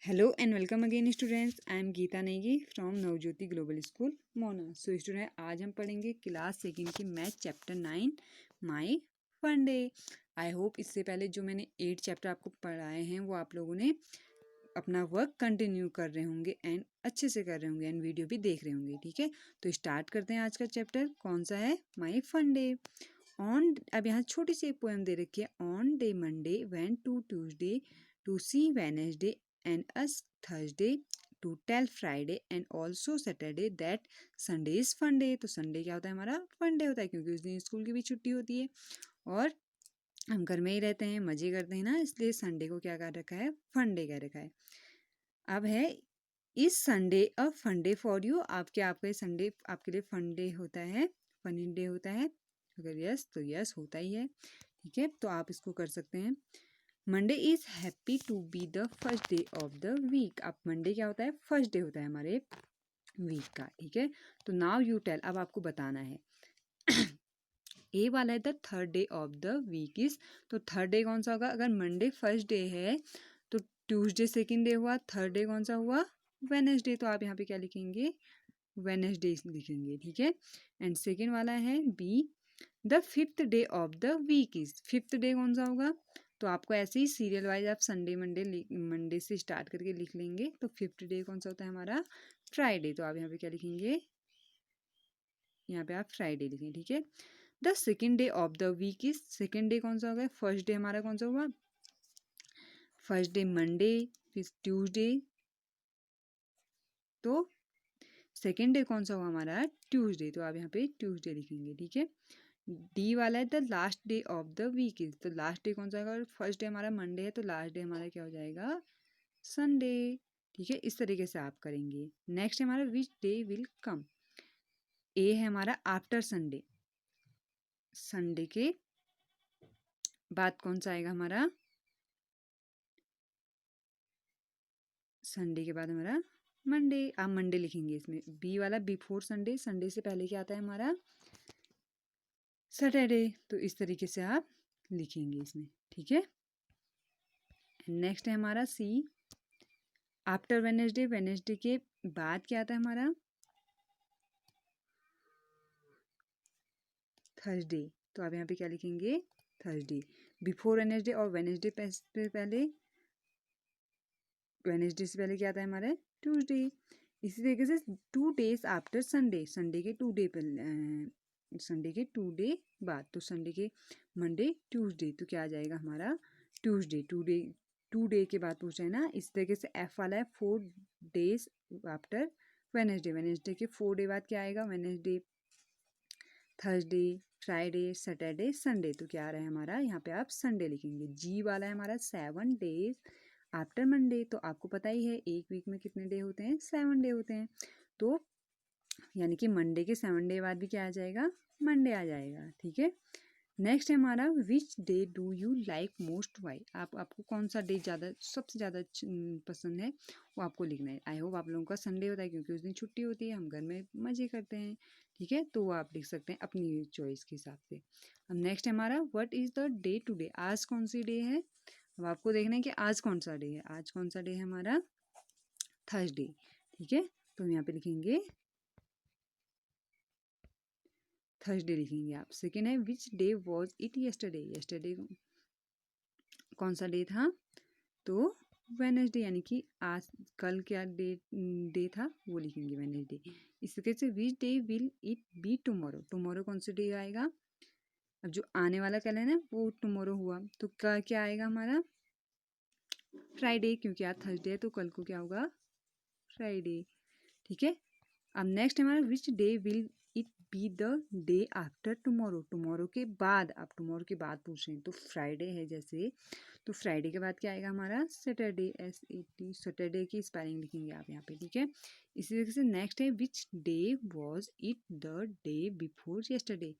Hello and welcome again students. I am Geeta Negi from Navjyoti Global School, Mona. So student आज हम पढ़ेंगे class second की math chapter 9 my fun day. I hope इससे पहले जो मैंने 8 chapter आपको पढ़ाए हैं वो आप लोगों ने अपना वर्क कंटिन्यू कर रहे होंगे एंड अच्छे से कर रहे होंगे एंड वीडियो भी देख रहे होंगे. ठीक है, तो स्टार्ट करते हैं. आज का चैप्टर कौन सा है? माई फन डे. ऑन, अब यहाँ छोटी सी एक पोएम दे रखी है. On day Monday went to Tuesday to see Wednesday and us Thursday to tell Friday and also Saturday that Sunday is fun day. तो संडे क्या होता है? हमारा फन डे होता है क्योंकि उस दिन स्कूल की भी छुट्टी होती है और हम घर में ही रहते हैं, मजे करते हैं ना, इसलिए संडे को क्या कर रखा है? फन डे कह रखा है. अब है इस Sunday a fun day for you. आपका संडे आपके लिए फन डे होता है, फनी डे होता है? अगर यस तो यस होता ही है. ठीक है, तो आप इसको कर सकते हैं. Monday is happy to be the first day of the week. अब मंडे क्या होता है? फर्स्ट डे होता है हमारे वीक का. ठीक है, तो नाउ यू टेल, अब आपको बताना है. ए वाला है the third day of the week is, तो थर्ड डे कौन सा होगा? अगर मंडे फर्स्ट डे है तो ट्यूसडे सेकेंड डे हुआ, थर्ड डे कौन सा हुआ? वेडनेसडे. तो आप यहाँ पे क्या लिखेंगे? वेडनेसडे लिखेंगे. ठीक है, एंड सेकेंड वाला है B the fifth day of the week is. Fifth day कौन सा होगा? तो आपको ऐसे ही सीरियल वाइज आप संडे मंडे से स्टार्ट करके लिख लेंगे. तो फिफ्थ डे कौन सा होता है हमारा? फ्राइडे. तो आप यहाँ पे क्या लिखेंगे? यहाँ पे आप फ्राइडे लिखें. ठीक है, the second day of the week is, second day कौन सा होगा? फर्स्ट डे हमारा कौन सा हुआ? फर्स्ट डे मंडे, फिर ट्यूसडे, तो सेकेंड डे कौन सा हुआ हमारा? ट्यूसडे. तो आप यहाँ पे ट्यूसडे लिखेंगे. ठीक है, डी वाला है the last day of the week is, तो लास्ट डे कौन सा होगा? फर्स्ट डे हमारा मंडे है तो लास्ट डे हमारा क्या हो जाएगा? संडे. ठीक है, इस तरीके से आप करेंगे. नेक्स्ट है हमारा विच डे विल कम. ए है हमारा आफ्टर संडे. संडे के बाद कौन सा आएगा हमारा? संडे के बाद हमारा मंडे. आप मंडे लिखेंगे इसमें. बी वाला बिफोर संडे, संडे से पहले क्या आता है हमारा? सैटरडे. तो इस तरीके से आप लिखेंगे इसमें. ठीक है, नेक्स्ट है हमारा सी आफ्टर वेडनेसडे. वेडनेसडे के बाद क्या आता है हमारा? थर्सडे. तो आप यहाँ पे क्या लिखेंगे? थर्सडे. बिफोर वेडनेसडे और वेडनेसडे से पहले, वेडनेसडे से पहले क्या आता है हमारे? ट्यूसडे. इसी तरीके से 2 डेज आफ्टर संडे, संडे के 2 डे संडे के 2 डे बाद, तो संडे के मंडे ट्यूसडे, तो क्या आ जाएगा हमारा? ट्यूसडे. 2 डे के बाद पूछ रहे हैं ना, इस तरीके से एफ वाला है 4 डेज आफ्टर वेडनेसडे. वेडनेसडे के 4 डे बाद क्या आएगा? Wednesday, Thursday, Friday, Saturday, Sunday. तो क्या आ रहा है हमारा? यहाँ पे आप संडे लिखेंगे. जी वाला है हमारा 7 डेज आफ्टर मंडे. तो आपको पता ही है एक वीक में कितने डे होते हैं? 7 डे होते हैं. तो यानी कि मंडे के 7 डे बाद भी क्या आ जाएगा? मंडे आ जाएगा. ठीक है, नेक्स्ट है हमारा which day do you like most why. आपको कौन सा डे ज़्यादा, सबसे ज़्यादा पसंद है वो आपको लिखना है. आई होप आप लोगों का संडे होता है क्योंकि उस दिन छुट्टी होती है, हम घर में मज़े करते हैं. ठीक है, तो वो आप लिख सकते हैं अपनी चॉइस के हिसाब से. अब नेक्स्ट है हमारा what is the day today. आज कौन सी डे है? अब आपको देखना है कि आज कौन सा डे है. आज कौन सा डे है हमारा? थर्सडे. ठीक है, तो यहाँ पे लिखेंगे थर्सडे लिखेंगे आप. सेकेंड है which day was it yesterday. Yesterday कौन सा डे था? तो वेडनेसडे, यानी कि आज कल क्या डे था वो लिखेंगे वेडनेसडे. इस तरीके से which day will it be tomorrow. Tomorrow कौन सा डे आएगा? अब जो आने वाला कल है ना वो टुमारो हुआ, तो क्या आएगा हमारा? फ्राइडे, क्योंकि आज थर्सडे है तो कल को क्या होगा? फ्राइडे. ठीक है, अब नेक्स्ट हमारा which day will it be the day after tomorrow. Tomorrow के बाद, आप टुमारो के बाद पूछ रहे हैं तो फ्राइडे है जैसे, तो फ्राइडे के बाद क्या आएगा हमारा? सैटरडे. SAT, सैटरडे की स्पेलिंग लिखेंगे आप यहाँ पे. ठीक है, इसी तरीके से नेक्स्ट है which day was it the day before yesterday.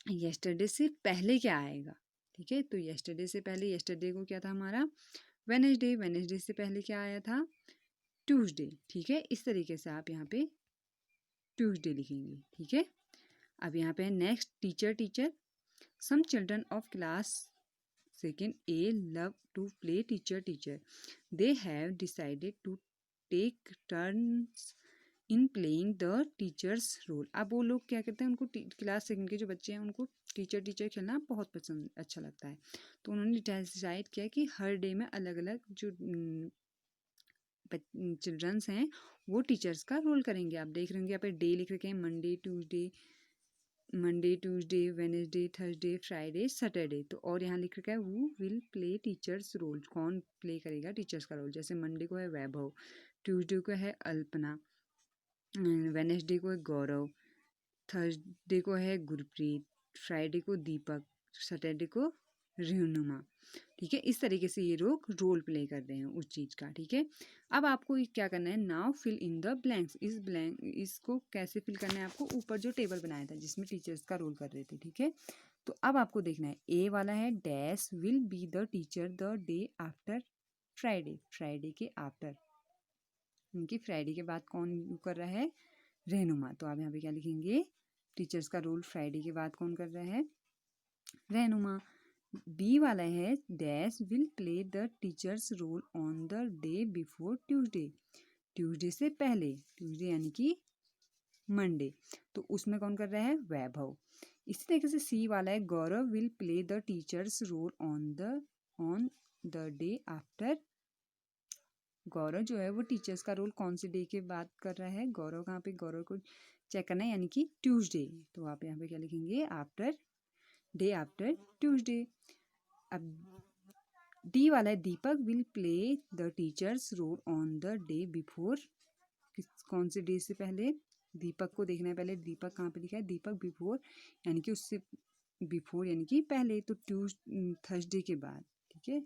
Yesterday से पहले क्या आएगा? ठीक है, तो येस्टरडे से पहले, येस्टरडे को क्या था हमारा? वेडनेसडे. वेडनेसडे से पहले क्या आया था? ट्यूसडे. ठीक है, इस तरीके से आप यहाँ पे ट्यूसडे लिखेंगे. ठीक है, अब यहाँ पे next teacher. Teacher some children of class Second, A love to play teacher. They have decided to take turns in playing the teachers role. अब वो लोग क्या करते हैं, उनको क्लास सेकंड के जो बच्चे हैं उनको टीचर खेलना बहुत पसंद अच्छा लगता है। तो उन्होंने डिसाइड किया कि हर डे में अलग अलग जो चिल्ड्रंस हैं वो टीचर्स का रोल करेंगे। आप देख रहे होंगे यहाँ पे डे लिख रखे हैं, Monday Tuesday Wednesday Thursday Friday Saturday. तो और यहाँ लिख रखा है वो विल प्ले टीचर्स रोल। कौन प्ले करेगा टीचर्स का रोल? जैसे मंडे को है वैभव, ट्यूसडे को है अल्पना, वेनेसडे को है गौरव, थर्सडे को है गुरप्रीत, फ्राइडे को दीपक, सैटरडे को रेनुमा। ठीक है, इस तरीके से ये लोग रोल प्ले कर रहे हैं उस चीज़ का। ठीक है, अब आपको क्या करना है, now fill in the blanks. इसको कैसे फिल करना है आपको? ऊपर जो टेबल बनाया था जिसमें टीचर्स का रोल कर रहे थे। ठीक है, तो अब आपको देखना है, ए वाला है dash will be the teacher the day after Friday. Friday के आफ्टर, उनकी फ्राइडे के बाद कौन कर रहा है? रेनुमा। तो आप यहाँ पे क्या लिखेंगे? टीचर्स का रोल फ्राइडे के बाद कौन कर रहा है? रेनुमा। बी वाला है dash will play the teachers role on the day before Tuesday. Tuesday से पहले, ट्यूसडे यानी कि मंडे, तो उसमें कौन कर रहा है? वैभव। इसी तरीके से सी वाला है Gaurav will play the teachers role on the day after. Gaurav जो है वो टीचर्स का रोल कौन से डे के बाद कर रहा है? गौरव कहाँ पे? गौरव को चेक करना है, यानी कि ट्यूसडे। तो आप यहाँ पे क्या लिखेंगे? After day after Tuesday. अब डी वाला है Deepak will play the teachers role on the day before. कौन से डे से पहले? दीपक को देखना है पहले, दीपक कहाँ पे लिखा है? दीपक बिफोर यानी कि उससे बिफोर यानी कि पहले, तो थर्सडे के बाद। ठीक है,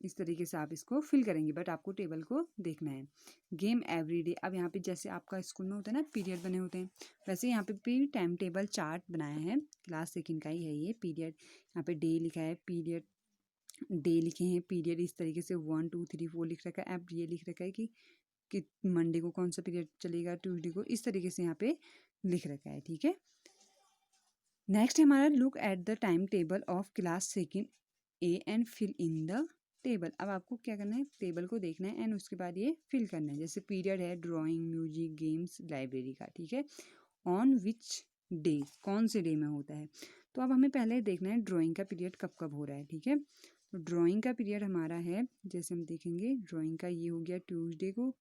इस तरीके से आप इसको फिल करेंगे, बट आपको टेबल को देखना है। Game everyday. अब यहाँ पे जैसे आपका स्कूल में होता है ना, पीरियड बने होते हैं, वैसे यहाँ पे भी टाइम टेबल चार्ट बनाया है, क्लास सेकंड का ही है ये। पीरियड यहाँ पे डे लिखा है, पीरियड डे लिखे हैं, पीरियड इस तरीके से 1 2 3 4 लिख रखा है। अब ये लिख रखा है कि मंडे को कौन सा पीरियड चलेगा, ट्यूसडे को, इस तरीके से यहाँ पे लिख रखा है। ठीक है, नेक्स्ट हमारा look at the time table of class second A and fill in the table. अब आपको क्या करना है? टेबल को देखना है एंड उसके बाद ये फिल करना है। जैसे पीरियड है ड्राइंग, म्यूजिक, गेम्स, लाइब्रेरी का। ठीक है, ऑन विच डे, कौन से डे में होता है? तो अब हमें पहले देखना है ड्राइंग का पीरियड कब कब हो रहा है। ठीक है, तो ड्राइंग का पीरियड हमारा है, जैसे हम देखेंगे ड्राइंग का, ये हो गया ट्यूसडे को,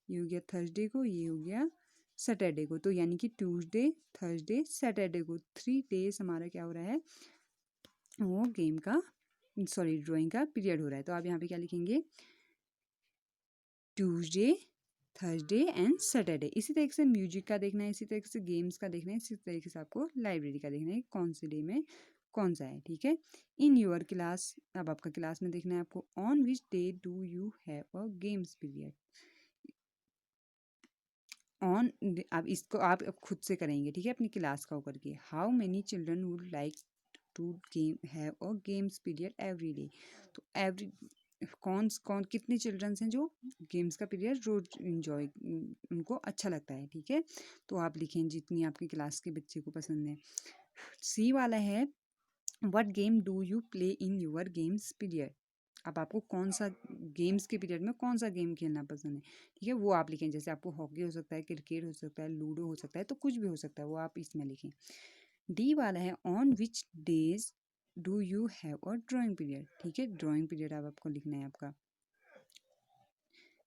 ये हो गया थर्सडे को, ये हो गया सैटरडे को। तो यानी कि ट्यूसडे थर्सडे सैटरडे को 3 डेज हमारा क्या हो रहा है? वो गेम का, सॉरी ड्राइंग का पीरियड हो रहा है। तो आप यहाँ पे क्या लिखेंगे? Tuesday Thursday and Saturday. इसी तरीके से म्यूजिक का देखना है, इसी तरीके से गेम्स का देखना है, इसी तरीके से आपको लाइब्रेरी का देखना है कौन से डे में कौन सा है। ठीक है, इन योर क्लास, अब आपका क्लास में देखना है आपको, on which day do you have a games period. On, अब इसको आप खुद से करेंगे। ठीक है, अपनी क्लास का होकर के, how many children would like to game have a games period every day. तो एवरी कौन कितने चिल्ड्रंस हैं जो गेम्स का पीरियड रोज इंजॉय, उनको अच्छा लगता है। ठीक है, तो आप लिखें जितनी आपकी क्लास के बच्चे को पसंद है। सी वाला है what game do you play in your games period. अब आपको कौन सा गेम्स के पीरियड में कौन सा गेम खेलना पसंद है। ठीक है, वो आप लिखें। जैसे आपको हॉकी हो सकता है, क्रिकेट हो सकता है, लूडो हो सकता है, तो कुछ भी हो सकता है, वो आप इसमें लिखें। डी वाला है on which days do you have a drawing period. ठीक है, ड्राइंग पीरियड अब आपको लिखना है आपका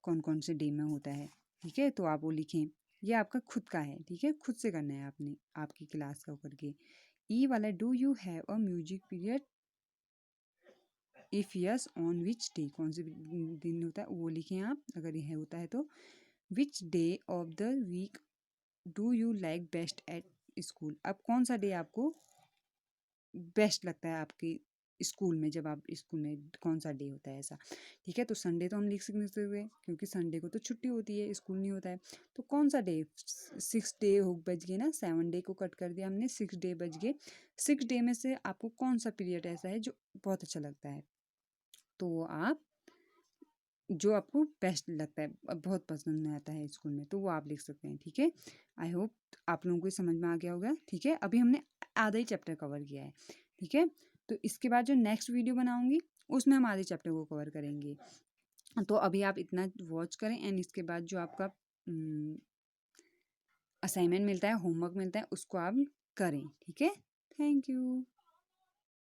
कौन कौन से डे में होता है। ठीक है, तो आप वो लिखें, ये आपका खुद का है। ठीक है, खुद से करना है आपने, आपकी क्लास का होकर के। ई वाला do you have a music period, if yes on which day, कौन से दिन होता है वो लिखें आप, अगर यह होता है तो। Which day of the week do you like best at school. अब कौन सा डे आपको बेस्ट लगता है आपकी स्कूल में, जब आप स्कूल में कौन सा डे होता है ऐसा। ठीक है, तो संडे तो हम लिख सकते हुए, क्योंकि संडे को तो छुट्टी होती है, स्कूल नहीं होता है। तो कौन सा डे? 6 डे हो बज गए ना, 7 डे को कट कर दिया हमने, 6 डे बज गए। 6 डे में से आपको कौन सा पीरियड ऐसा है जो बहुत अच्छा लगता है, तो वो आप, जो आपको बेस्ट लगता है, बहुत पसंद आता है स्कूल में, तो वो आप लिख सकते हैं। ठीक है, आई होप आप लोगों को समझ में आ गया होगा। ठीक है, अभी हमने आधा ही चैप्टर कवर किया है। ठीक है, तो इसके बाद जो नेक्स्ट वीडियो बनाऊँगी उसमें हम आधे चैप्टर को कवर करेंगे। तो अभी आप इतना वॉच करें एंड इसके बाद जो आपका असाइनमेंट मिलता है, होमवर्क मिलता है, उसको आप करें, ठीक है? Thank you.